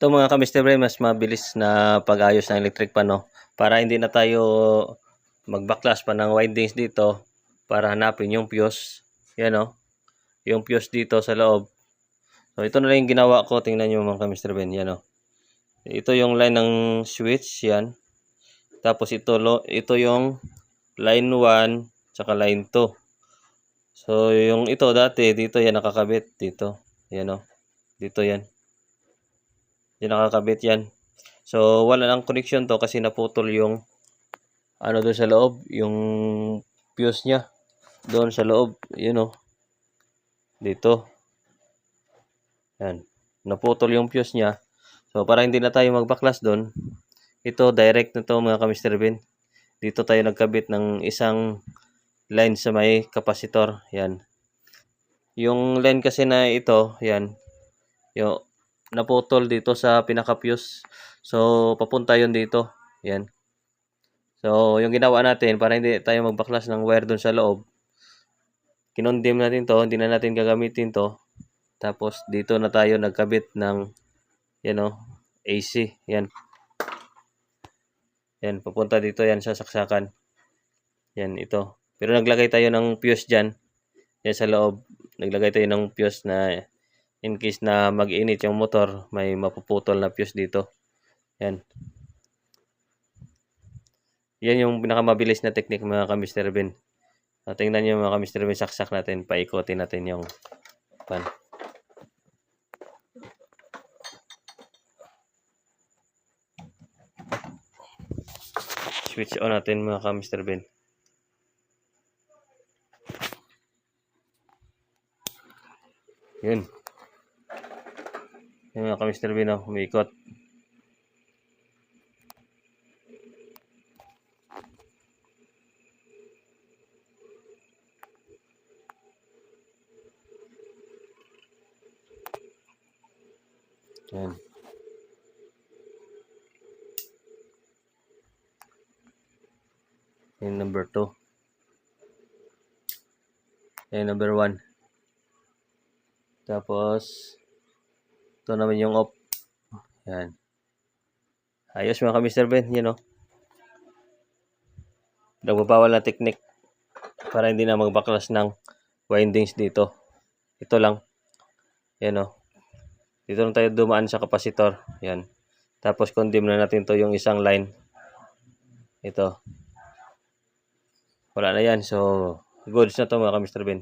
Ito mga ka-Mr. Brain, mas mabilis na pag-ayos ng electric pan, no? Para hindi na tayo mag-backlash pa ng windings dito para hanapin yung fuse. Yan, no? Yung fuse dito sa loob. So, ito na lang yung ginawa ko. Tingnan nyo mga ka-Mr. Brain. Yan, no? Ito yung line ng switch. Yan. Tapos ito yung line 1 tsaka line 2. So, yung ito dati, dito yan nakakabit. Dito. Yan, no? Dito yan. Hindi nakakabit yan. So, wala nang connection to kasi naputol yung ano doon sa loob, yung fuse niya. Doon sa loob, yun o. Dito. Yan. Naputol yung fuse niya. So, para hindi na tayo magbaklas doon, ito, direct na to mga ka-Mr. Bean. Dito tayo nagkabit ng isang line sa may kapasitor. Yan. Yung line kasi na ito, yan. Yung naputol dito sa pinaka-fuse. So, papunta yun dito. Yan. So, yung ginawa natin, para hindi tayo magbaklas ng wire dun sa loob, kinondim natin to, hindi na natin gagamitin to. Tapos, dito na tayo nagkabit ng, yan o, AC. Yan. Yan, papunta dito yan sa saksakan. Yan, ito. Pero naglagay tayo ng fuse dyan. Yan sa loob. Naglagay tayo ng fuse na in case na mag-init yung motor, may mapuputol na fuse dito. Yan. Yan yung pinakamabilis na technique mga ka-Mr. Ben. Tingnan nyo mga ka-Mr. Ben, saksak natin. Paikotin natin yung pan. Switch on natin mga ka-Mr. Ben. Yun. Yung mga ka-Mr. Ben, oh, umiikot. Yan. Yan number 2. Yan number 1. Tapos, ito naman yung off. Yan. Ayos mga ka-Mr. Ben, yun o. Nagbabawal na technique para hindi na magbaklas ng windings dito. Ito lang. Yan o. Dito lang tayo dumaan sa kapasitor. Yan. Tapos condim na natin to yung isang line. Ito. Wala na yan. So, goods na to mga ka-Mr. Ben.